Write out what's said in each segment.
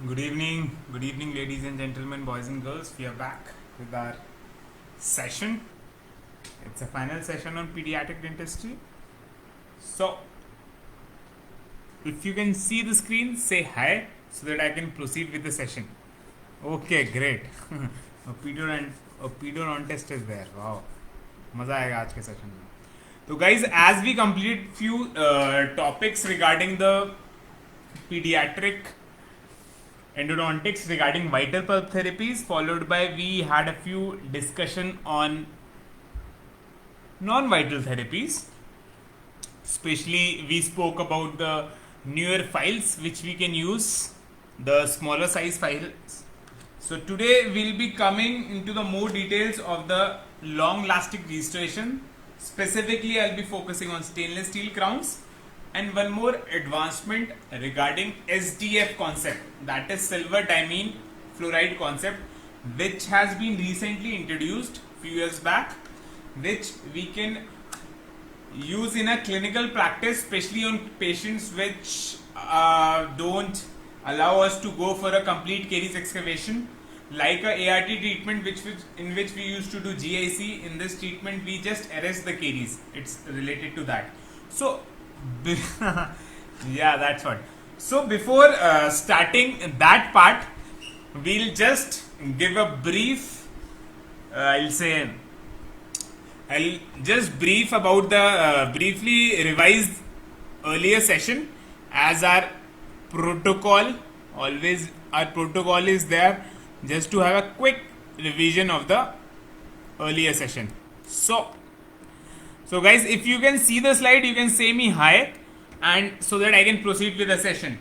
Good evening, ladies and gentlemen, boys and girls. We are back with our session. It's a final session on pediatric dentistry. So, if you can see the screen, say hi so that I can proceed with the session. Okay, great. a pedodontist is there. Wow, मजा आएगा आज के session में. So, guys, as we completed few topics regarding the pediatric endodontics regarding vital pulp therapies, followed by we had a few discussion on non-vital therapies. Especially we spoke about the newer files which we can use, the smaller size files. So today we'll be coming into the more details of the long lasting restoration. Specifically I'll be focusing on stainless steel crowns and one more advancement regarding SDF concept, that is silver diamine fluoride concept, which has been recently introduced few years back, which we can use in a clinical practice, especially on patients which don't allow us to go for a complete caries excavation, like a ART treatment in which we used to do GIC. In this treatment we just arrest the caries. It's related to that. So yeah, that's what. So before starting that part, we'll just give a brief, I'll just brief about the briefly revise earlier session, as our protocol always, our protocol is there just to have a quick revision of the earlier session. So guys, if you can see the slide, you can say me hi, and so that I can proceed with the session.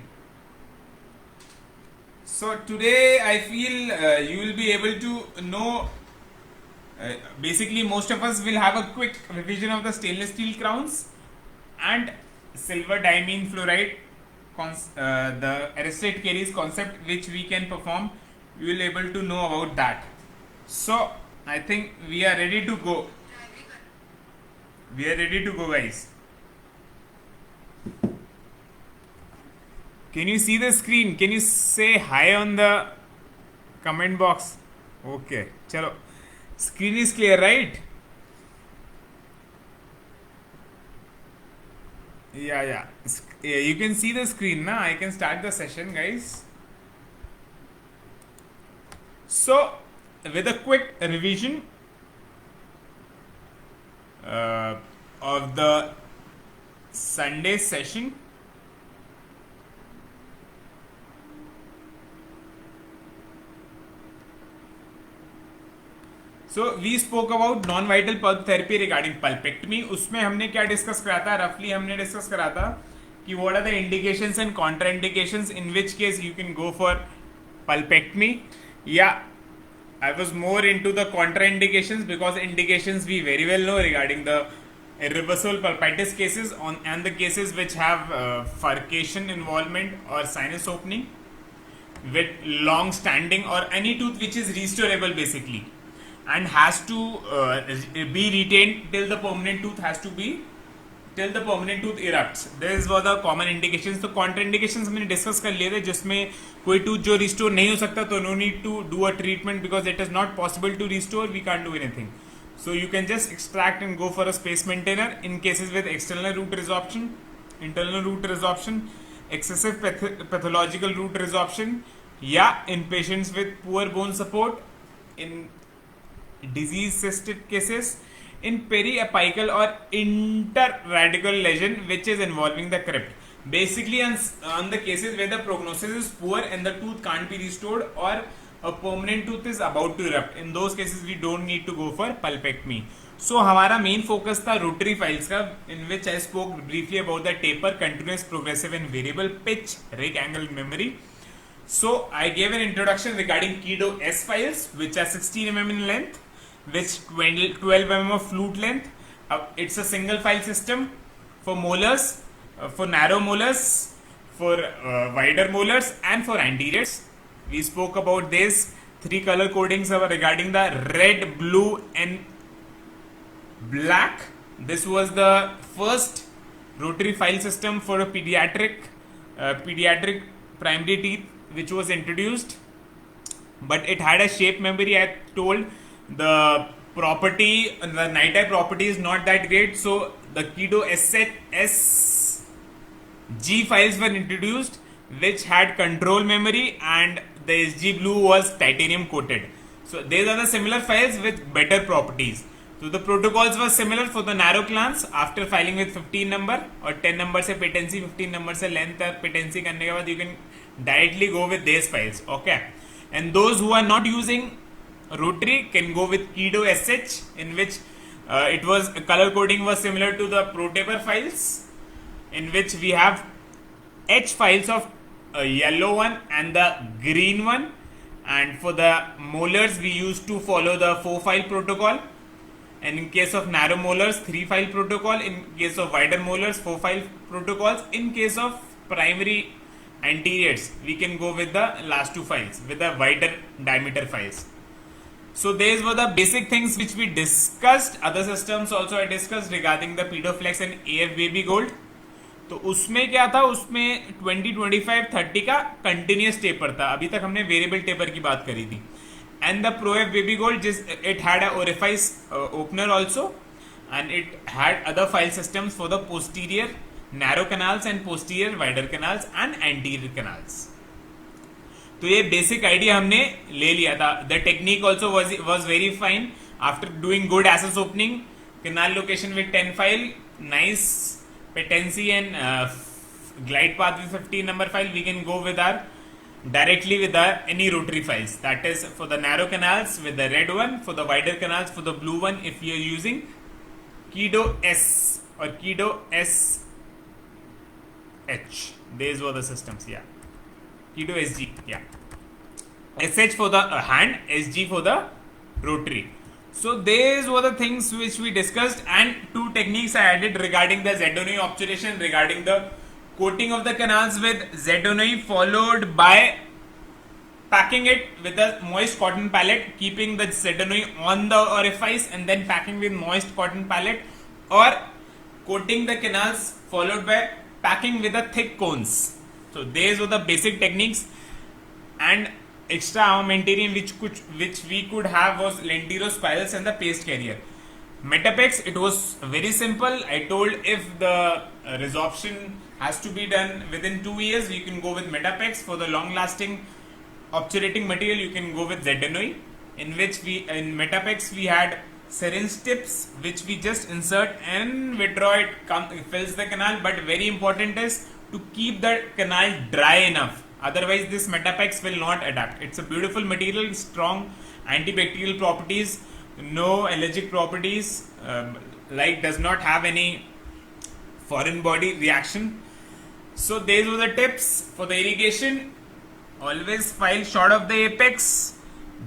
So today I feel you will be able to know, basically most of us will have a quick revision of the stainless steel crowns and silver diamine fluoride, the arrested caries concept which we can perform. You will able to know about that. So I think we are ready to go. We are ready to go, guys. Can you see the screen? Can you say hi on the comment box? Okay, chalo. Screen is clear, right? Yeah. You can see the screen now. I can start the session, guys. So, with a quick revision of the Sunday session, so we spoke about non-vital pulp therapy regarding pulpectomy. उसमें हमने क्या discuss करा था? रफली हमने discuss करा था कि what are the indications and contraindications in which case you can go for pulpectomy. Yeah, I was more into the contraindications, because indications we very well know regarding the irreversible pulpitis cases and the cases which have furcation involvement or sinus opening with long standing, or any tooth which is restorable basically and has to be retained till the permanent tooth erupts. This was the common indications. तो contraindications हमने discuss कर लिए थे, जिसमें कोई tooth जो restore नहीं हो सकता, तो no need to do a treatment because it is not possible to restore. We can do anything. So you can just extract and go for a space maintainer in cases with external root resorption, internal root resorption, excessive pathological root resorption. Yeah, in patients with poor bone support, in disease cystic cases, in periapical or interradical lesion which is involving the crypt. Basically on the cases where the prognosis is poor and the tooth can't be restored, or a permanent tooth is about to erupt. In those cases we don't need to go for pulpectomy. So हमारा main focus था rotary files का, in which I spoke briefly about the taper, continuous, progressive and variable pitch, rake angle memory. So I gave an introduction regarding Kido S files, which are 16 mm in length, which 12 mm of flute length. It's a single file system for molars, for narrow molars, for wider molars and for anteriors. We spoke about this. 3 color codings regarding the red, blue and black. This was the first rotary file system for a pediatric primary teeth which was introduced, but it had a shape memory. I told the property, the NiTi property is not that great, so the Kido SG files were introduced, which had control memory, and the SG Blue was titanium coated. So these are the similar files with better properties. So the protocols were similar for the narrow clans. After filing with 15 number or 10 number से patency, 15 number से length patency करने के बाद you can directly go with these files. Okay, and those who are not using rotary can go with Kido SH, in which it was color coding was similar to the ProTaper files, in which we have H files of a yellow one and the green one, and for the molars we used to follow the 4-file protocol, and in case of narrow molars 3-file protocol, in case of wider molars 4-file protocols, in case of primary anteriors we can go with the last 2 files with the wider diameter files. So these were the basic things which we discussed. Other systems also I discussed regarding the Pedoflex and AF Baby Gold. तो उसमें क्या था, उसमें 20, 25, 30 का continuous taper था. अभी तक हमने वेरिएबल टेपर की बात करी थी. And the Pro F Baby Gold, it had a orifice opener also, and it had other file systems for the posterior narrow canals and posterior wider canals and anterior canals. तो ये basic idea हमने ले लिया था. The technique also was very fine after doing good access opening, canal location with 10 file, nice patency and glide path with 15 number file, we can go with our directly with our any rotary files. That is for the narrow canals with the red one, for the wider canals for the blue one if you are using Kido S or Kido SH. These were the systems. Yeah, Kido SG. Yeah, SH for the hand, SG for the rotary. So these were the things which we discussed, and 2 techniques I added regarding the ZNOE obturation, regarding the coating of the canals with ZNOE followed by packing it with a moist cotton pallet, keeping the ZNOE on the orifice and then packing with moist cotton pallet, or coating the canals followed by packing with the thick cones. So these were the basic techniques, and extra armamentarium which we could have was Lentiro spirals and the paste carrier. Metapex, it was very simple. I told if the resorption has to be done within 2 years, you can go with Metapex. For the long lasting obturating material, you can go with ZNOE, in which in Metapex we had syringe tips which we just insert and withdraw it, fills the canal. But very important is to keep the canal dry enough, otherwise this Metapex will not adapt. It's a beautiful material, strong antibacterial properties, no allergic properties, like does not have any foreign body reaction. So these were the tips for the irrigation. Always file short of the apex.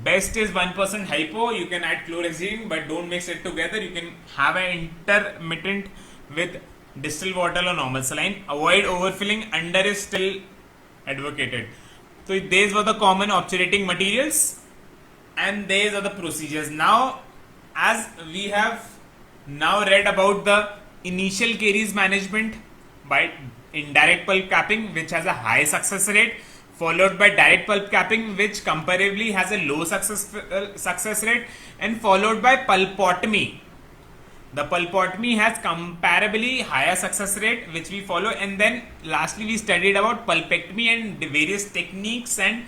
Best is 1% hypo. You can add chlorhexidine, but don't mix it together. You can have an intermittent with distilled water or normal saline. Avoid overfilling. Under is still advocated. So these were the common obturating materials, and these are the procedures. Now, as we have now read about the initial caries management by indirect pulp capping, which has a high success rate, followed by direct pulp capping, which comparably has a low success rate, and followed by pulpotomy. The pulpotomy has comparably higher success rate, which we follow, and then lastly we studied about pulpectomy and the various techniques and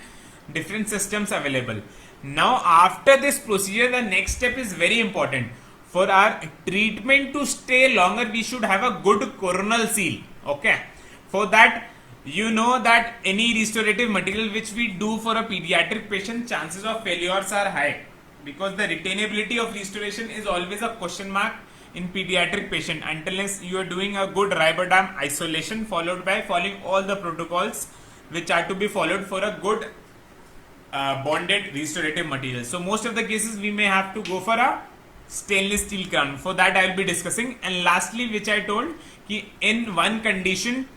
different systems available. Now after this procedure, the next step is very important. For our treatment to stay longer, we should have a good coronal seal. Okay, for that, you know that any restorative material which we do for a pediatric patient, chances of failures are high, because the retainability of restoration is always a question mark in pediatric patient unless you are doing a good Ribodam isolation followed by following all the protocols which are to be followed for a good bonded restorative material. So most of the cases we may have to go for a stainless steel crown. For that I will be discussing. And lastly, which I told कि in one condition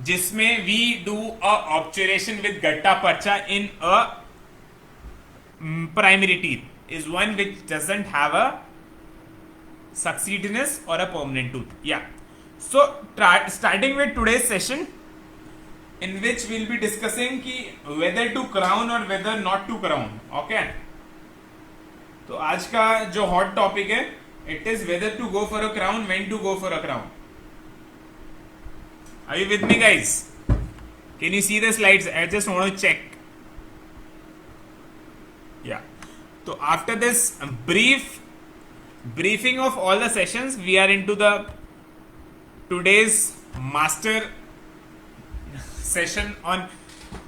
जिसमें we do a obturation with gatta parcha in a primary teeth is one which doesn't have a succeediness or a permanent tooth. Yeah. So starting with today's session, in which we'll be discussing कि whether to crown or whether not to crown. Okay. तो आज का जो hot topic है, it is whether to go for a crown, when to go for a crown. Are you with me, guys? Can you see the slides? I just want to check. Yeah. So after this briefing of all the sessions, we are into the today's master session on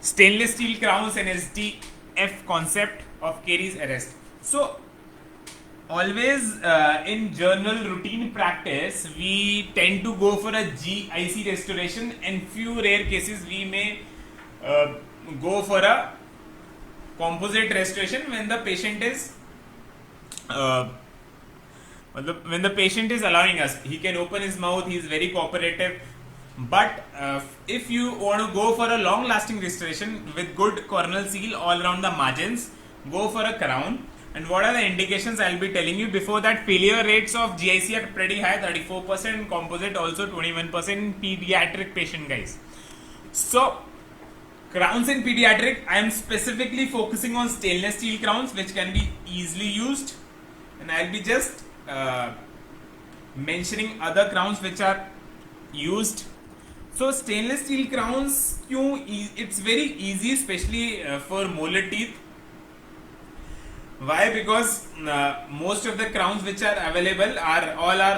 stainless steel crowns and SDF concept of caries arrest. So always in journal routine practice we tend to go for a GIC restoration, and few rare cases we may go for a composite restoration when the patient is when the patient is allowing us. He can open his mouth, he is very cooperative. But if you want to go for a long lasting restoration with good corneal seal all around the margins, go for a crown. And what are the indications I'll be telling you. Before that, failure rates of GIC are pretty high, 34%, composite also 21%, pediatric patient, guys. So crowns in pediatric, I am specifically focusing on stainless steel crowns which can be easily used, and I'll be just mentioning other crowns which are used. So stainless steel crowns, it's very easy, especially for molar teeth. Why? Because most of the crowns which are available are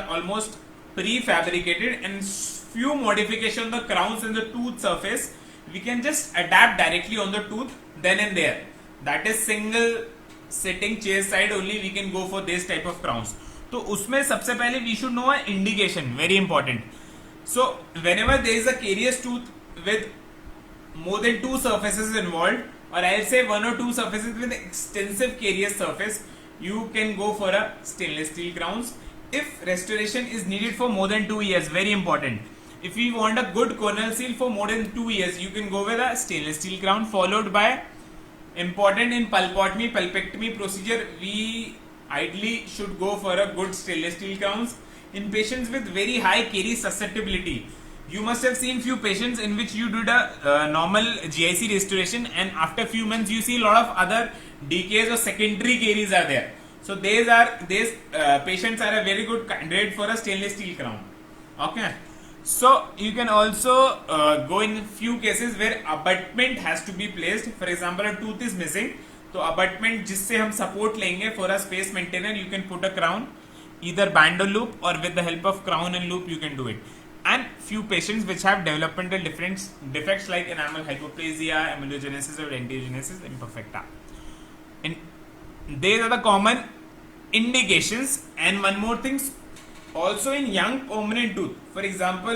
almost prefabricated, and few modification of the crowns in the tooth surface we can just adapt directly on the tooth then and there. That is single sitting chair side only we can go for this type of crowns. तो उसमें सबसे पहले we should know an indication, very important. So whenever there is a carious tooth with more than two surfaces involved, or I'll say one or two surfaces with extensive carious surface, you can go for a stainless steel crowns. If restoration is needed for more than 2 years, very important. If you want a good corneal seal for more than 2 years, you can go with a stainless steel crown, followed by important in pulpectomy procedure. We ideally should go for a good stainless steel crowns in patients with very high caries susceptibility. You must have seen few patients in which you did a normal GIC restoration, and after few months you see a lot of other decays or secondary caries are there. So these patients are a very good candidate for a stainless steel crown. Okay. So you can also go in few cases where abutment has to be placed. For example, a tooth is missing, तो abutment जिससे हम support लेंगे for a space maintainer, you can put a crown, either band or loop, or with the help of crown and loop you can do it. And few patients which have developmental defects like enamel hypoplasia, amelogenesis or dentagenesis imperfecta. And these are the common indications. And one more thing, also in young permanent tooth. For example,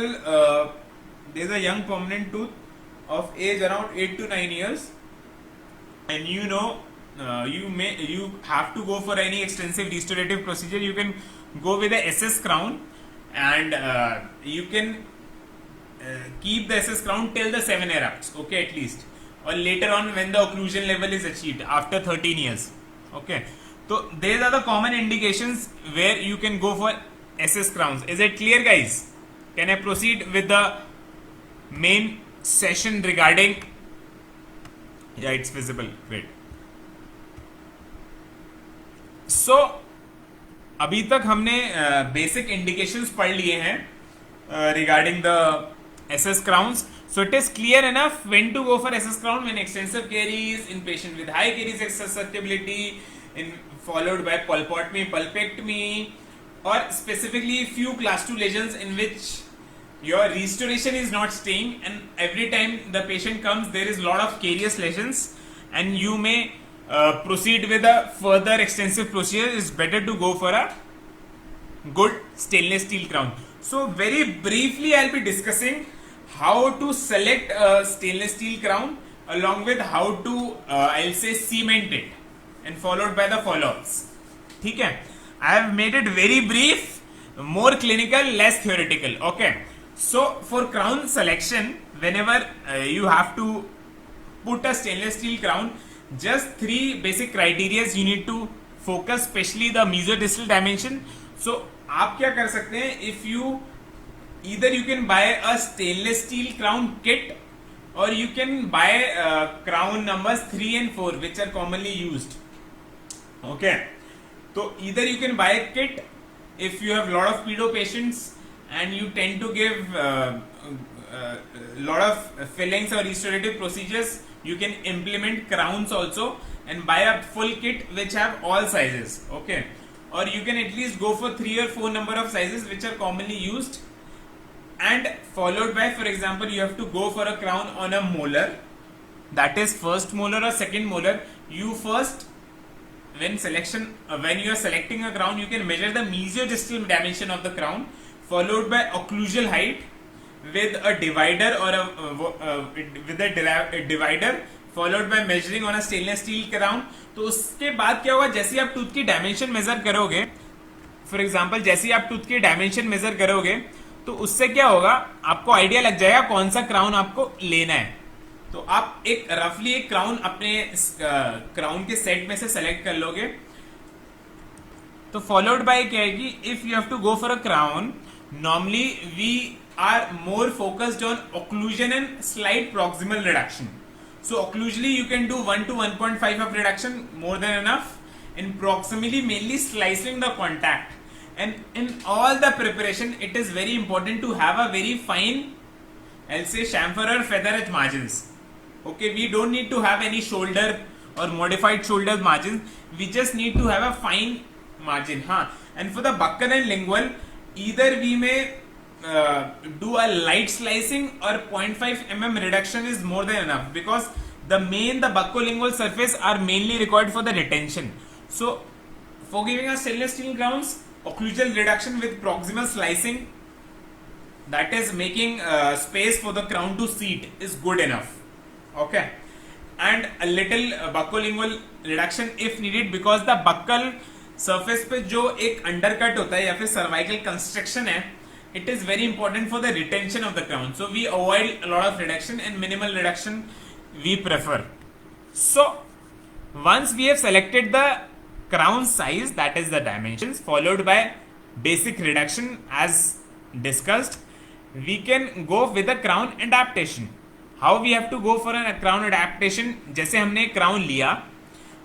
there is a young permanent tooth of age around 8 to 9 years, and you have to go for any extensive restorative procedure. You can go with a SS crown, and you can keep the SS crown till the 7 erupts, okay, at least, or later on when the occlusion level is achieved after 13 years. Okay, so these are the common indications where you can go for SS crowns. Is it clear, guys? Can I proceed with the main session regarding? Yeah, it's visible. Great. So अभी तक हमने basic indications पढ़ लिए हैं regarding the SS crowns. So it is clear enough when to go for SS crown when extensive caries in patient with high caries susceptibility, followed by pulpectomy, or specifically few class 2 lesions in which your restoration is not staying, and every time the patient comes there is a lot of carious lesions, and you may proceed with a further extensive procedure. It's better to go for a good stainless steel crown. So very briefly I'll be discussing how to select a stainless steel crown, along with how to I'll say cement it, and followed by the follow-ups. ठीक है, I have made it very brief, more clinical, less theoretical. Okay, so for crown selection, whenever you have to put a stainless steel crown, just 3 basic criteria you need to focus, especially the mesodistal dimension. So आप क्या कर सकते हैं, if you either you can buy a stainless steel crown kit, or you can buy crown numbers 3 and 4 which are commonly used. Okay, so either you can buy a kit if you have lot of pedo patients and you tend to give lot of fillings or restorative procedures, you can implement crowns also and buy a full kit which have all sizes. Okay, or you can at least go for 3 or 4 number of sizes which are commonly used, and followed by, for example, you have to go for a crown on a molar, that is first molar or second molar. You first, when you are selecting a crown, you can measure the mesiodistal dimension of the crown, followed by occlusal height with a divider or a divider, followed by measuring on a stainless steel crown. तो उसके बाद क्या होगा, जैसे आप tooth की dimension major करोगे, for example जैसे आप टूथ की डायमेंशन मेजर करोगे, तो उससे क्या होगा, आपको आइडिया लग जाएगा कौन सा क्राउन आपको लेना है. तो आप एक रफली एक क्राउन अपने क्राउन के सेट में से सेलेक्ट कर लोगे. तो फॉलोड बाय क्या है कि if you have to go for a crown, normally we are more focused on occlusion and slight proximal reduction. So occlusally you can do 1 to 1.5 of reduction, more than enough. In proximally, mainly slicing the contact. And in all the preparation, it is very important to have a very fine, I'll say, chamfer or feather edge margins. Okay, we don't need to have any shoulder or modified shoulder margins. We just need to have a fine margin. And for the buccal and lingual, either we may do a light slicing or 0.5 mm reduction is more than enough, because the buccolingual surface are mainly required for the retention. So for giving us stainless steel crowns, occlusal reduction with proximal slicing, that is making space for the crown to seat, is good enough. Okay, and a little buccolingual reduction if needed, because the buccal surface पे जो एक undercut होता है या फिर cervical construction है, it is very important for the retention of the crown. So we avoid a lot of reduction, and minimal reduction we prefer. So once we have selected the crown size, that is the dimensions, followed by basic reduction as discussed, we can go with the crown adaptation. How we have to go for a crown adaptation? जैसे हमने crown लिया,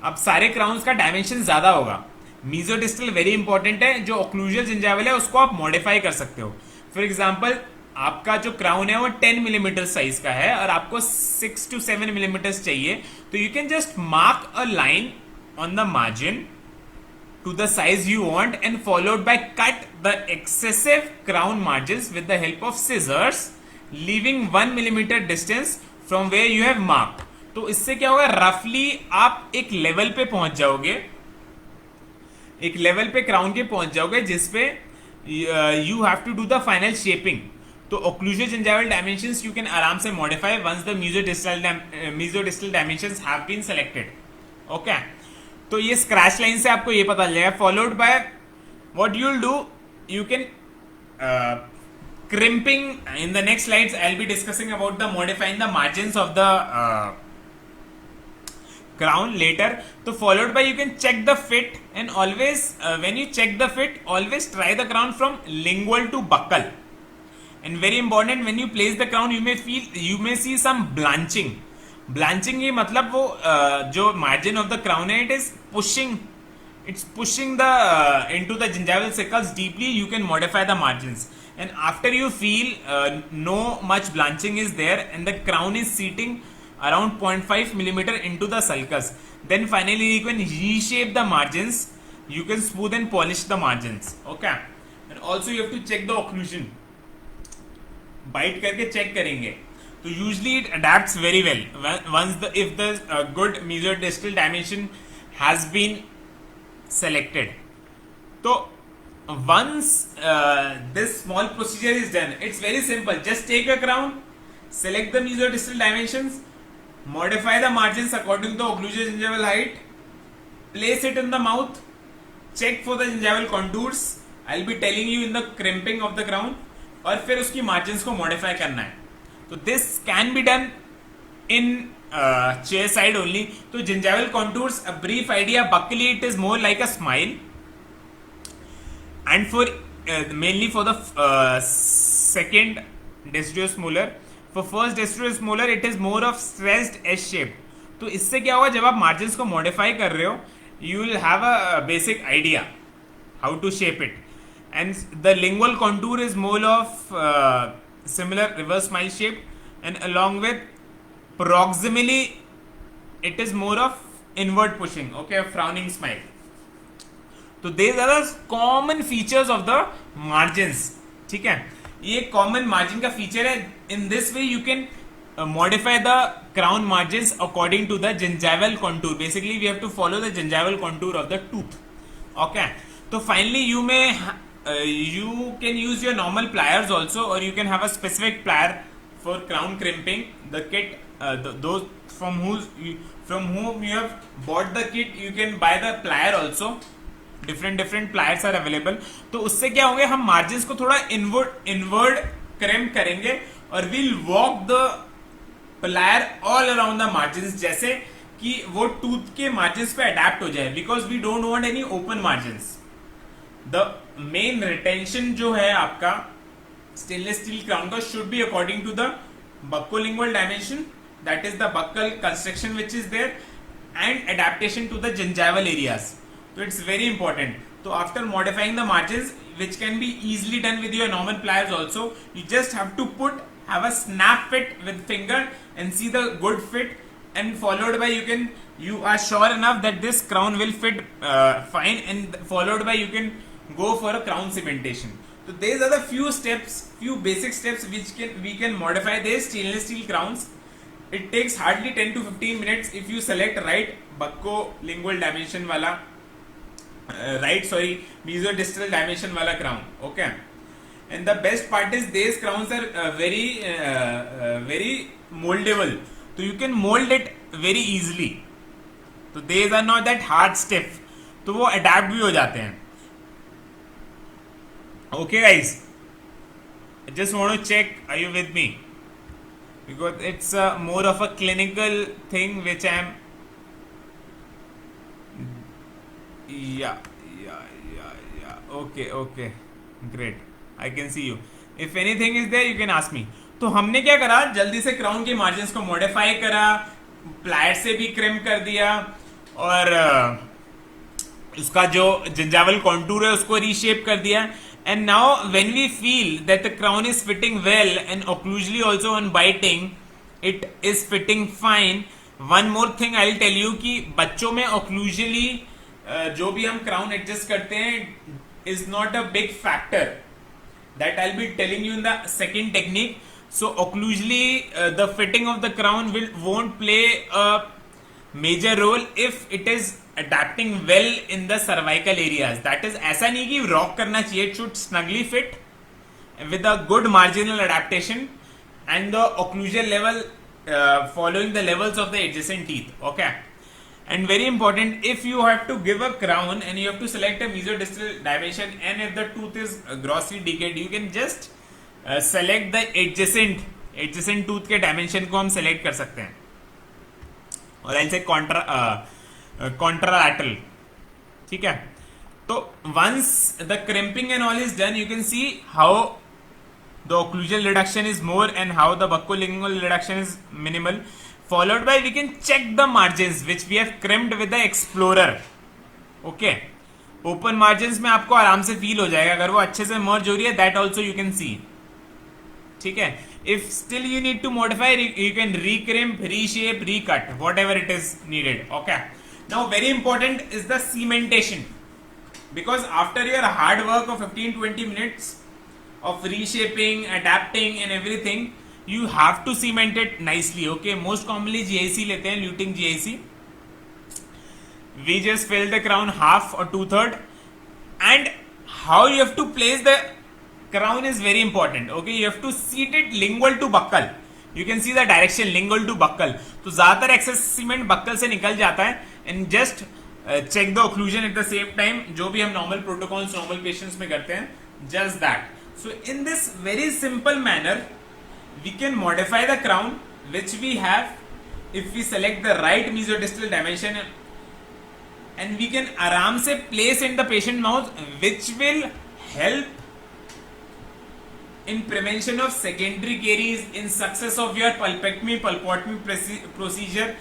अब सारे crowns का dimension ज्यादा होगा. मीजोडिस्टल very important है. जो ओक्लूजल जिंजावल है उसको आप मॉडिफाई कर सकते हो. फॉर एग्जांपल, आपका जो क्राउन है वो 10 मिलीमीटर साइज का है और आपको 6 to 7 मिलीमीटर चाहिए, तो you can just mark a line on the margin to the size you want, and followed by cut the excessive crown margins with the help of scissors, leaving 1 millimeter distance from where you have marked. तो इससे क्या होगा, रफली आप एक level पे पहुंच जाओगे, एक लेवल पे क्राउन के पहुंच जाओगे जिसपे you have to do the final shaping. तो occlusal gingival dimensions you can आराम से modify once the mesiodistal dimensions have been selected. Okay, तो ये स्क्रैच लाइन से आपको ये पता चल जाएगा. Followed by what you will do, you can crimping. In the next slides I'll be discussing about the modifying the margins of the crown later. So followed by, you can check the fit, and always when you check the fit, always try the crown from lingual to buccal. And very important, when you place the crown, you may see some blanching. Blanching ये मतलब वो जो margin of the crown है, it's pushing the into the gingival siccles deeply. You can modify the margins, and after you feel no much blanching is there and the crown is seating around 0.5 millimeter into the sulcus, then finally you can reshape the margins. You can smooth and polish the margins. Okay, and also you have to check the occlusion. Bite करके check करेंगे, तो usually it adapts very well once if the good mesodistal dimension has been selected. So once this small procedure is done, it's very simple. Just take a crown, select the mesodistal dimensions, modify the margins according to occlusal gingival height, place it in the mouth, check for the gingival contours. I'll be telling you in the crimping of the crown, और फिर उसकी margins को modify करना है. तो this can be done in chair side only. तो gingival contours, a brief idea. Buccally it is more like a smile, and for mainly for the second deciduous molar, For first gastromolar it is more of stressed S shape. तो इससे क्या होगा, जब आप margin को modify कर रहे हो, you will have a basic idea how to shape it. And the lingual contour is more of similar reverse smile shape, and along with proximally it is more of inward pushing, okay, a frowning smile. तो these are the common features of the margins. ठीक है, ये common margin का feature है. In this way you can modify the crown margins according to the gingival contour. Basically we have to follow the gingival contour of the tooth. Okay, so finally you can use your normal pliers also, or you can have a specific plier for crown crimping. The kit, those from whom you have bought the kit, you can buy the plier also. different pliers are available. तो उससे क्या होंगे, हम margins को थोड़ा inward crimp करेंगे, और we'll walk the plier all around the margins, जैसे कि वो टूथ के मार्जिन्स पे अडेप्ट हो जाए, because we don't want any open margins. The main retention जो है आपका स्टेनलेस स्टील क्राउन का should be according to the buccolingual dimension, that is the buccal construction which is there, and adaptation to the gingival areas. तो it's very important. तो after modifying the margins which can be easily done with your normal pliers also, you just have to have a snap fit with finger and see the good fit, and followed by you are sure enough that this crown will fit fine, and followed by you can go for a crown cementation. So these are the few basic steps which we can modify these stainless steel crowns. It takes hardly 10 to 15 minutes if you select right buccolingual dimension wala mesodistal dimension wala crown. Okay, and the best part is these crowns are very moldable, so you can mold it very easily. So these are not that hard stiff, तो वो adapt भी हो जाते हैं. Okay guys, I just want to check, are you with me? Because it's more of a clinical thing which I am. Yeah. Okay. Great. I can see you. If anything is there, you can ask me. तो हमने क्या करा, जल्दी से crown के margins को modify करा, plier से भी क्रिम कर दिया, और उसका जो जिंजावल कॉन्टूर है उसको रीशेप कर दिया. And now when we feel that the crown is fitting well and occlusally also on biting, it is fitting fine. One more thing I'll tell you कि बच्चों में occlusally जो भी हम क्राउन एडजस्ट करते हैं is not a big factor. That I'll be telling you in the second technique. So occlusally the fitting of the crown won't play a major role if it is adapting well in the cervical areas. That is, ऐसा नहीं कि rock करना चाहिए. It should snugly fit with a good marginal adaptation and the occlusal level following the levels of the adjacent teeth. Okay. And very important, if you have to give a crown and you have to select a mesodistal dimension, and if the tooth is grossly decayed, you can just select the adjacent tooth के dimension को हम select कर सकते हैं, और I'll say contralateral. ठीक है. तो once the crimping and all is done, you can see how the occlusal reduction is more and how the buccolingual reduction is minimal. Followed by we can check the margins which we have crimped with the explorer. Okay, open margins में आपको आराम से feel हो जाएगा अगर वो अच्छे से मर्ज हो रही है. that also you can see. ठीक है. if still you need to modify, you can recrimp, reshape, recut, whatever it is needed. Okay, now very important is the cementation, because after your hard work of 15-20 minutes of reshaping, adapting and everything, you have to cement it nicely. Okay, most commonly GIC लेते हैं, luting GIC. We just fill the crown half or 2/3, and how you have to place the crown is very important. Okay, you have to seat it lingual to buccal. You can see the direction lingual to buccal. तो ज्यादातर excess cement buccal से निकल जाता है, and just check the occlusion at the same time. जो भी हम normal protocols normal patients में करते हैं, just that. So in this very simple manner, we can modify the crown which we have if we select the right mesodistal dimension, and we can आराम से place in the patient mouth, which will help in prevention of secondary caries, in success of your pulpotomy procedure,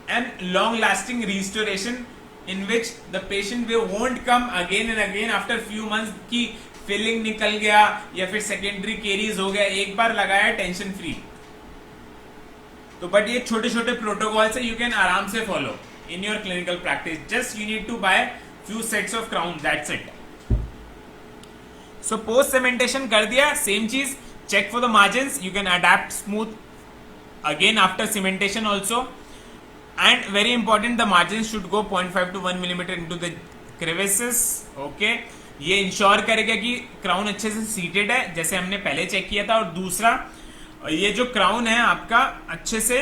and long lasting restoration in which the patient will won't come again and again after few months की filling निकल गया या फिर secondary caries हो गया, एक बार लगाया tension free. तो बट ये छोटे छोटे प्रोटोकॉल्स है, यू कैन आराम से follow in your clinical practice. Just you need to buy few sets of crown, that's it. So post cementation कर दिया, सेम चीज, check for the margins, you can adapt smooth again after cementation also, and very important, the margins should go 0.5 to 1 millimeter into the crevices. okay, ये ensure करेगा कि crown अच्छे से seated है जैसे हमने पहले चेक किया था. और दूसरा, ये जो क्राउन है आपका अच्छे से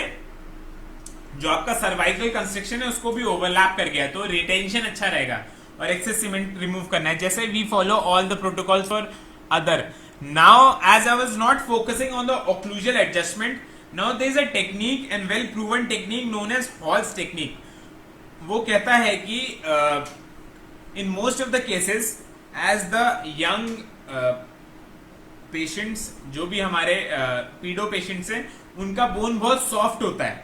जो आपका सर्वाइकल कंस्ट्रक्शन है उसको भी ओवरलैप कर गया, तो रिटेंशन अच्छा रहेगा. और एक्सेस सीमेंट रिमूव करना है, जैसे we follow all the protocols for other. Now, as I was not focusing on the occlusal adjustment, now there is a technique and well proven technique known as Hall's technique. वो कहता है कि in most of the cases, as the young patients, जो भी हमारे पीडो patients हैं, उनका bone बहुत सॉफ्ट होता है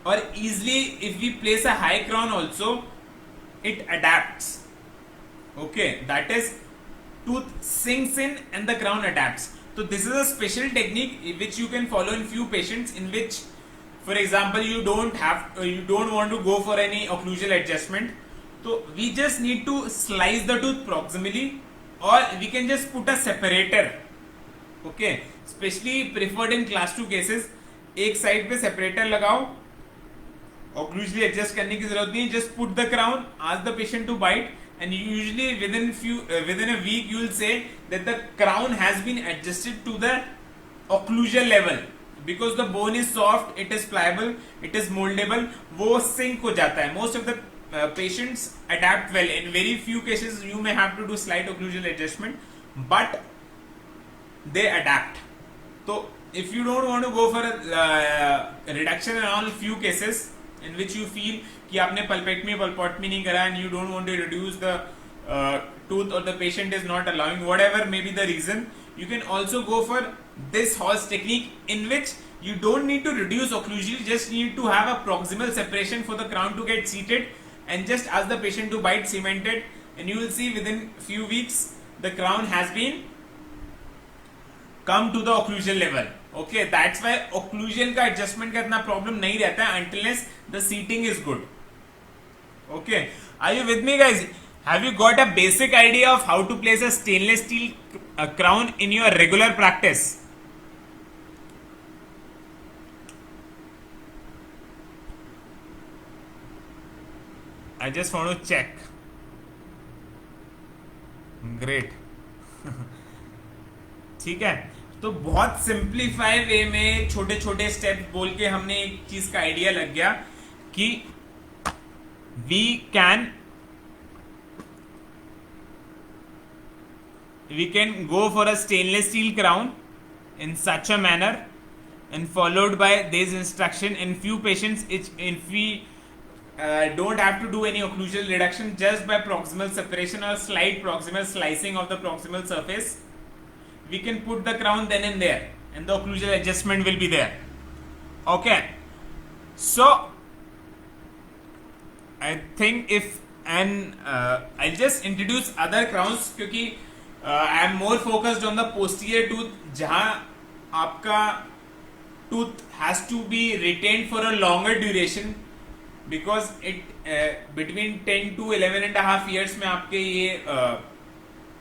और easily if we place a high crown also, it adapts. Okay, that is, tooth sinks in and the crown adapts. So this is a special technique which you can follow in few patients, in which, for example, you don't want to go for any occlusal adjustment. So we just need to slice the tooth proximally, or we can just put a separator. Okay, especially preferred in class 2 cases. एक side पे separator लगाओ, occlusally adjust करने की जरूरत नहीं, just put the crown, ask the patient to bite. And usually within a week you will say that the crown has been adjusted to the occlusal level, because the bone is soft, it is pliable, it is moldable, वो sink हो जाता है. Most of the patients adapt well. In very few cases you may have to do slight occlusal adjustment, but they adapt. So if you don't want to go for a reduction in all few cases in which you feel कि आपने पल्पोटमी नहीं करा and you don't want to reduce the tooth, or the patient is not allowing, whatever may be the reason, you can also go for this Hall's technique, in which you don't need to reduce occlusally, just need to have a proximal separation for the crown to get seated, and just ask the patient to bite cemented, and you will see within few weeks the crown has been come to the occlusal level. Okay, that's why occlusal का adjustment का इतना problem नहीं रहता है unless the seating is good. Okay, are you with me, guys? Have you got a basic idea of how to place a stainless steel crown in your regular practice? I just want to check. Great. ठीक है, तो बहुत simplify वे में छोटे छोटे steps बोल के हमने एक चीज का आइडिया लग गया कि we can go for a stainless steel crown in such a manner, and followed by this instruction. In few patients, if we don't have to do any occlusal reduction, just by proximal separation or slight proximal slicing of the proximal surface, we can put the crown then and there, and the occlusal adjustment will be there. Okay, so I think I'll just introduce other crowns, क्योंकि I am more focused on the posterior tooth, जहाँ आपका tooth has to be retained for a longer duration, because it between 10 to 11 and a half years में आपके ये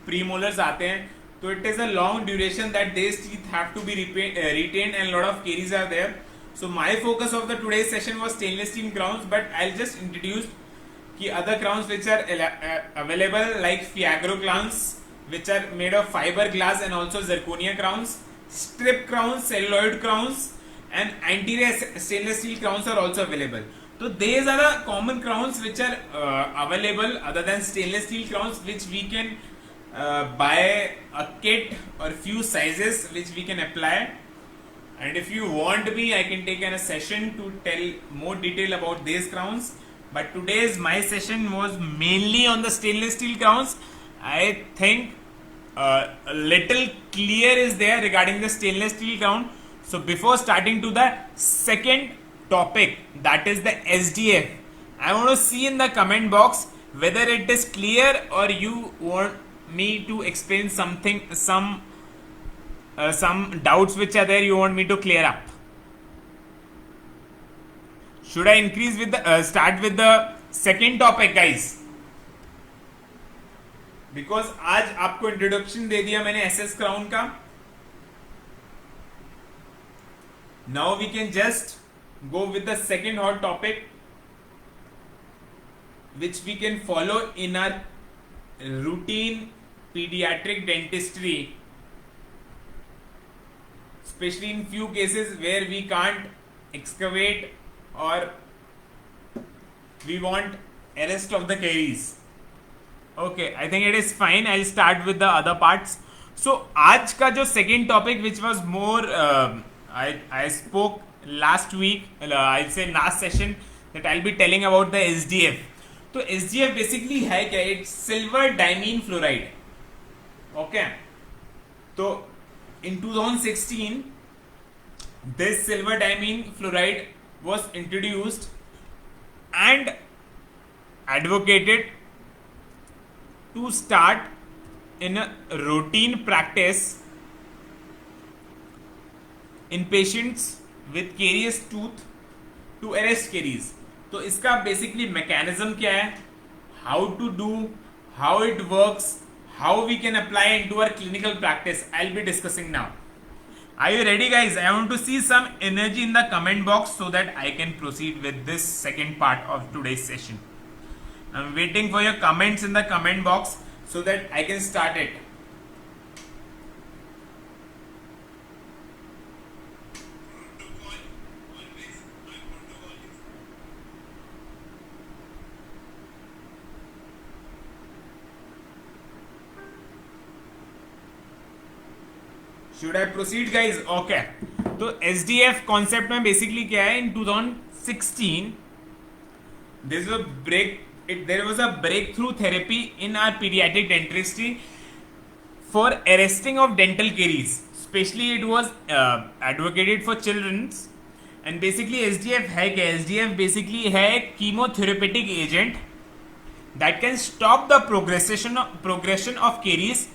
premolars आते हैं, तो it is a long duration that these teeth have to be retained, and a lot of caries are there. So my focus of the today's session was stainless steel crowns, but I'll just introduce the other crowns which are available, like Fiagro crowns, which are made of fiberglass, and also zirconia crowns, strip crowns, celluloid crowns, and anterior stainless steel crowns are also available. So these are the common crowns which are available other than stainless steel crowns, which we can buy a kit or few sizes which we can apply. And if you want me, I can take a session to tell more detail about these crowns. But today's my session was mainly on the stainless steel crowns. I think a little clear is there regarding the stainless steel crown. So before starting to the second topic, that is the SDF, I want to see in the comment box whether it is clear or you want me to explain something, some doubts which are there you want me to clear up. Should I increase with the start with the second topic, guys? Because आज आपको introduction दे दिया मैंने SS crown का. Now we can just go with the second hot topic which we can follow in our routine paediatric dentistry, especially in few cases where we can't excavate or we want arrest of the caries. Okay, I think it is fine. I'll start with the other parts. So आज का जो second topic which was more I spoke last week, I'll say last session, that I'll be telling about the SDF. तो SDF basically है क्या? It's silver diamine fluoride. Okay, तो in 2016 this silver diamine fluoride was introduced and advocated to start in a routine practice in patients with carious tooth to arrest caries. तो इसका basically mechanism क्या है, how to do, how it works, how we can apply into our clinical practice, I will be discussing now. Are you ready, guys? I want to see some energy in the comment box so that I can proceed with this second part of today's session. I'm waiting for your comments in the comment box so that I can start it. Should I proceed, guys? Okay. तो SDF concept में basically क्या है, in 2016 there was a breakthrough therapy in our pediatric dentistry for arresting of dental caries. Especially it was advocated for children's. And basically SDF है क्या? SDF basically है chemotherapeutic agent that can stop the progression of caries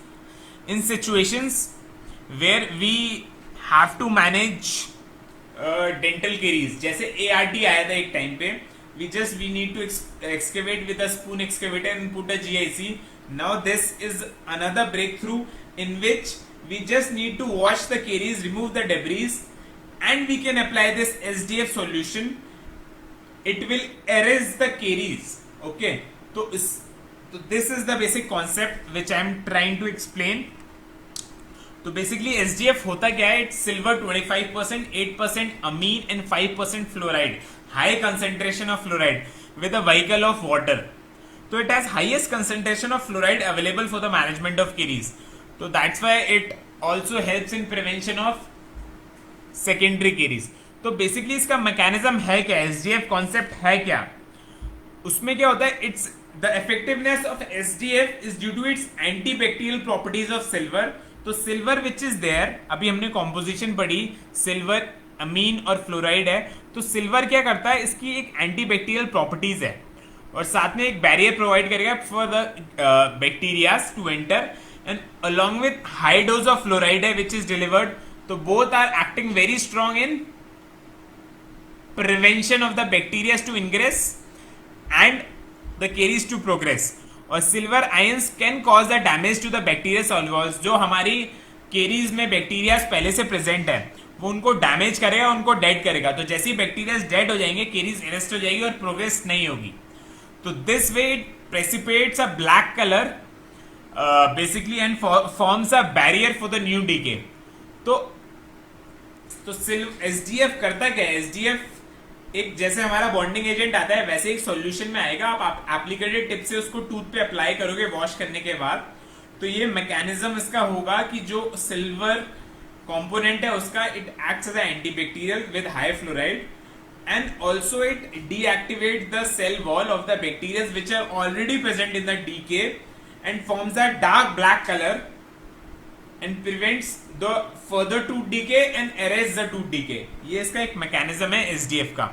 in situations where we have to manage dental caries. जैसे ART आया था एक time पे, we need to excavate with a spoon excavator and put a GIC. Now this is another breakthrough in which we just need to wash the caries, remove the debris, and we can apply this SDF solution. It will erase the caries. Okay, so this is the basic concept which I am trying to explain. तो basically SDF होता क्या है? It's silver 25%, 8% amine and 5% fluoride, high concentration of fluoride with a vehicle of water. तो it has highest concentration of fluoride available for the management of caries. तो that's why it also helps in prevention of secondary caries. तो basically इसका mechanism है क्या, SDF concept है क्या, उसमें क्या होता है? It's the effectiveness of SDF is due to its antibacterial properties of silver. तो सिल्वर विच इज देयर, अभी हमने कॉम्पोजिशन पढ़ी, सिल्वर अमीन और फ्लोराइड है. तो सिल्वर क्या करता है? इसकी एक एंटीबैक्टीरियल प्रॉपर्टीज है और साथ में एक बैरियर प्रोवाइड करेगा for the bacterias to enter, and along with high dose of fluoride है विच इज डिलीवर्ड. तो both are acting very strong in prevention of the bacterias to ingress and the caries to progress. और silver ions can cause the damage to the bacteria solvers. जो हमारी caries में bacteria पहले से present है वो उनको डैमेज करेगा, उनको डेड करेगा. तो जैसे ही बैक्टीरिया डेड हो जाएंगे, केरीज अरेस्ट हो जाएगी और प्रोग्रेस नहीं होगी. तो this way it precipitates a black colour basically and forms a barrier for the new decay. तो SDF करता क्या है? SDF एक जैसे हमारा बॉन्डिंग एजेंट आता है वैसे एक सॉल्यूशन में आएगा. आप एप्लीकेटेड टिप से उसको टूथ पे अप्लाई करोगे वॉश करने के बाद. तो ये मैकेनिज्म इसका होगा कि जो सिल्वर कंपोनेंट है उसका it acts as antibacterial with high fluoride and also it deactivate the cell wall of the bacteria which are already present in the decay and forms a dark black colour and prevents the further tooth decay and arrests the tooth decay. ये इसका एक mechanism है SDF का.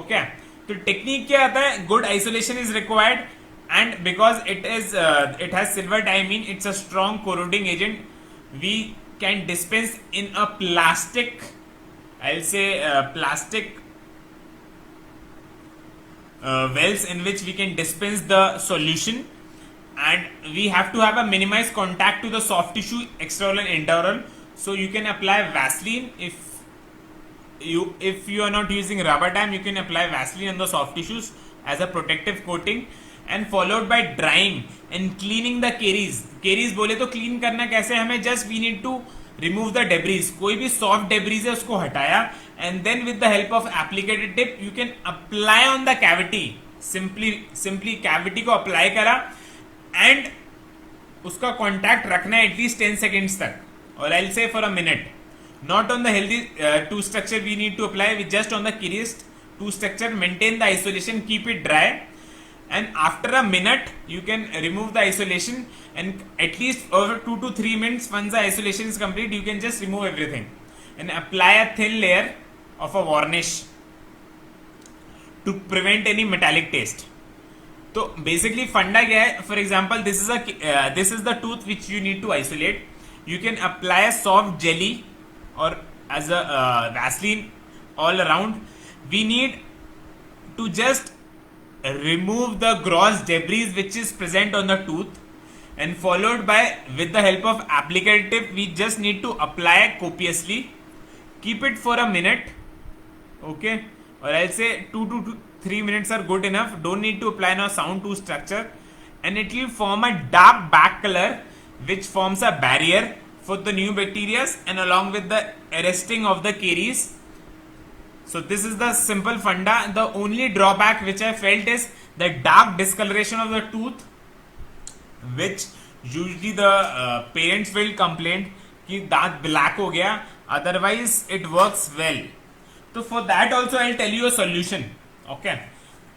Okay, तो technique क्या आता है? Good isolation is required and because it has silver diamine, it's a strong corroding agent. We can dispense in a plastic, I'll say plastic wells in which we can dispense the solution, and we have to have a minimized contact to the soft tissue, external and internal. So you can apply Vaseline. If you are not using rubber dam, you can apply Vaseline on the soft tissues as a protective coating, and followed by drying and cleaning the caries. Caries बोले तो clean करना कैसे? हमें just we need to remove the debris. कोई भी soft debris है उसको हटाया, and then with the help of applicator tip you can apply on the cavity. Simply cavity को apply करा and उसका contact रखना है at least 10 seconds तक, or I'll say for a minute. Not on the healthy tooth structure we need to apply, with just on the caries tooth structure. Maintain the isolation, keep it dry, and after a minute you can remove the isolation, and at least over 2 to 3 minutes, once the isolation is complete, you can just remove everything and apply a thin layer of a varnish to prevent any metallic taste. तो basically फंडा क्या है? For example, this is the tooth which you need to isolate. You can apply a soft jelly or as a Vaseline all around. We need to just remove the gross debris which is present on the tooth, and followed by, with the help of applicator tip, we just need to apply copiously. Keep it for a minute, okay, or I'll say 2 to 3 minutes are good enough. Don't need to apply now sound tooth structure, and it will form a dark black color which forms a barrier for the new bacteria, and along with the arresting of the caries. So this is the simple funda. The only drawback which I felt is the dark discoloration of the tooth, which usually the parents will complain कि दांत black हो गया. Otherwise it works well. So for that also I'll tell you a solution. Okay.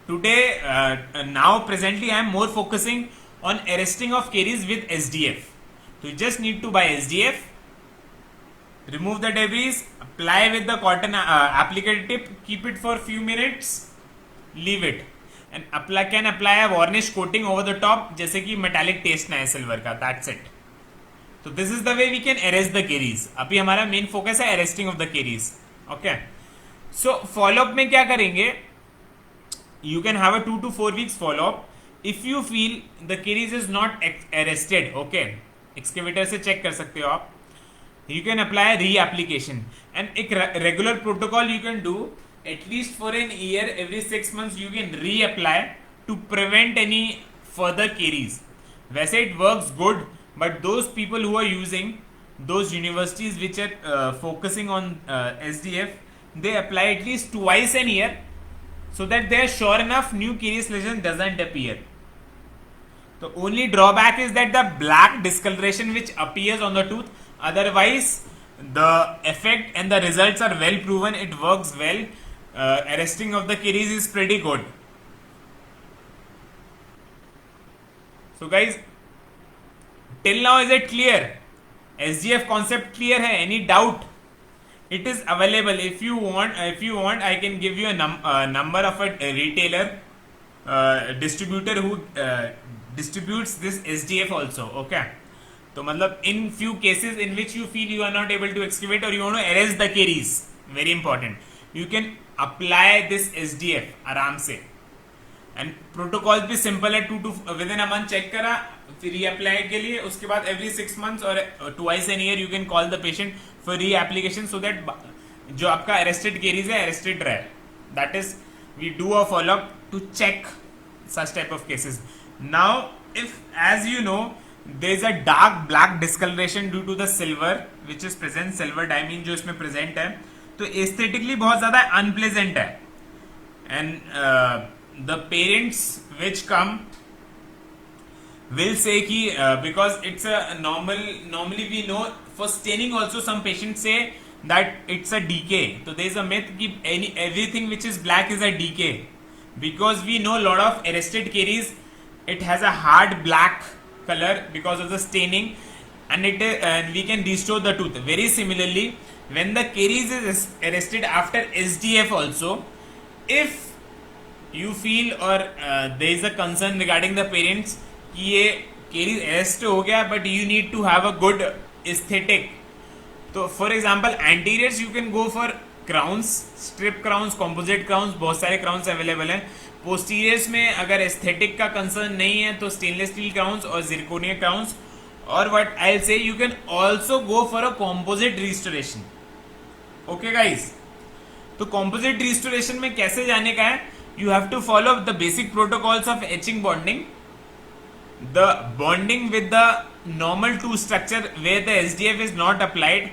Today, now presently I am more focusing on arresting of caries with SDF. So you just need to buy SDF, remove the debris, apply with the cotton applicator tip, keep it for few minutes, leave it, and can apply a varnish coating over the top, जैसे कि metallic taste ना है silver का. That's it. So this is the way we can arrest the caries. अभी हमारा main focus है arresting of the caries. Okay. So follow up में क्या करेंगे? You can have a 2 to 4 weeks follow up. If you feel the caries is not arrested, okay, excavator से check कर सकते हो आप. You can apply reapplication, and एक regular protocol you can do at least for an year. Every 6 months you can reapply to prevent any further caries. वैसे it works good, but those people who are using those universities which are focusing on SDF, they apply at least twice a year, so that they are sure enough new caries lesion doesn't appear. The only drawback is that the black discoloration which appears on the tooth. Otherwise, the effect and the results are well proven. It works well. Arresting of the caries is pretty good. So guys, till now is it clear? SDF concept clear hai? Any doubt? It is available. If you want, I can give you a number of a retailer, distributor who distributes this SDF also. Okay. तो मतलब in few cases in which you feel you are not able to excavate or you want to arrest the caries, very important, you can apply this SDF आराम से, and protocol भी simple है. 2 to within a month check करा, फिर reapply के लिए, उसके बाद every 6 months or twice a year you can call the patient for reapplication, so that जो आपका arrested caries है arrested रहे. That is, we do a follow up to check such type of cases. Now, if as you know there is a dark black discoloration due to the silver which is present, silver diamine जो इसमें present है, तो aesthetically बहुत ज़्यादा unpleasant है, and the parents which come will say कि because it's a normally we know for staining also some patients say that it's a decay. So there is a myth कि everything which is black is a decay, because we know a lot of arrested caries, it has a hard black color because of the staining, and we can restore the tooth. Very similarly, when the caries is arrested after SDF also, if you feel or there is a concern regarding the parents कि ये caries arrest हो गया but you need to have a good aesthetic, तो for example anteriors you can go for crowns, strip crowns, composite crowns, बहुत सारे crowns available हैं. पोस्टीरियर्स में अगर एस्थेटिक का कंसर्न नहीं है तो स्टेनलेस स्टील क्राउन्स और जिरकोनिया क्राउन्स. और what I will say, you can also go for a composite restoration. Okay guys, तो कॉम्पोजिट रिस्टोरेशन में कैसे जाने का है? You have to follow the basic protocols of etching bonding. The bonding with the normal tooth structure where the SDF is not applied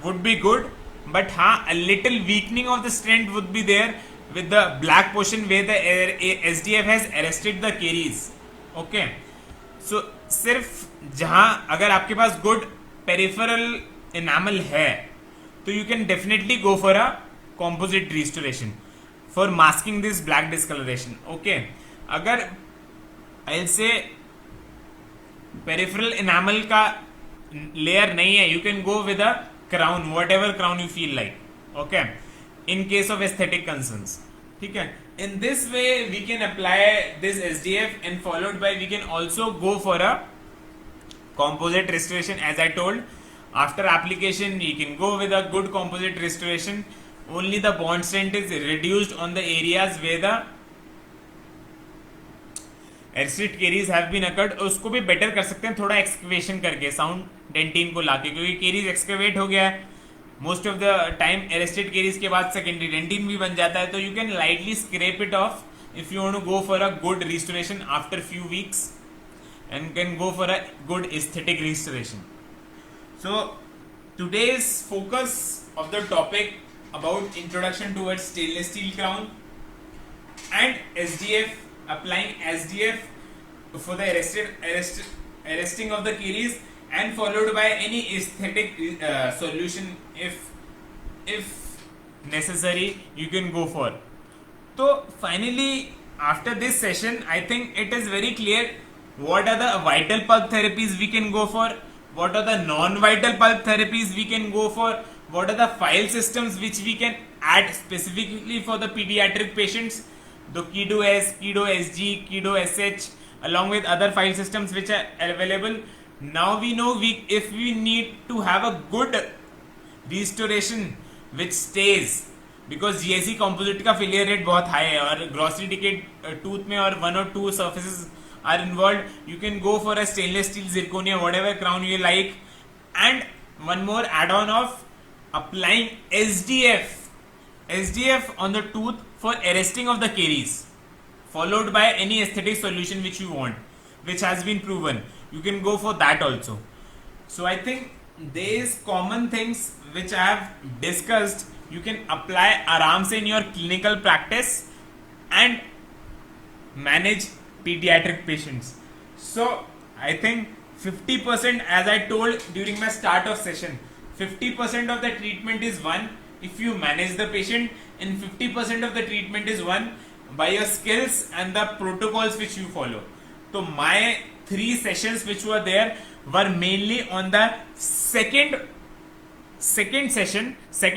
would be good, but a little weakening of the strength would be there with the black portion where the SDF has arrested the caries. Okay, so सिर्फ जहां अगर आपके पास good peripheral enamel है तो you can definitely go for a composite restoration for masking this black discoloration. Okay, अगर I'll say peripheral enamel का layer नहीं है, you can go with a crown, whatever crown you feel like. Okay, in case of aesthetic concerns. ठीक है, in this way we can apply this SDF and followed by we can also go for a composite restoration. As I told, after application you can go with a good composite restoration. Only the bond strength is reduced on the areas where the arrested caries have been occurred. उसको भी better कर सकते हैं थोड़ा excavation करके, sound dentin को लाके, क्योंकि केरीज एक्सकवेट हो गया है most of the time. Arrested caries के बाद सेकेंडरी डेंटिन भी बन जाता है, तो you can lightly scrape it off if you want to go for a good restoration after few weeks and can go for a good aesthetic restoration. So today's focus of the topic about introduction towards stainless steel crown and SDF, applying SDF for the arresting of the caries and followed by any aesthetic solution if necessary you can go for. So finally, after this session I think it is very clear what are the vital pulp therapies we can go for, what are the non-vital pulp therapies we can go for, what are the file systems which we can add specifically for the pediatric patients, the Kido S, Kido SG, Kido SH, along with other file systems which are available. Now we know if we need to have a good restoration which stays, because GSE composite का failure rate बहुत high है और grossly decayed tooth में और 1 or 2 surfaces are involved, you can go for a stainless steel, zirconia, whatever crown you like. And one more add-on of applying SDF on the tooth for arresting of the caries, followed by any aesthetic solution which you want, which has been proven. You can go for that also. So I think these common things which I have discussed, you can apply आराम से in your clinical practice and manage pediatric patients. So I think 50%, as I told during my start of session, 50% of the treatment is won if you manage the patient, and 50% of the treatment is won by your skills and the protocols which you follow. So my 3 sessions which were there were mainly on the second session, second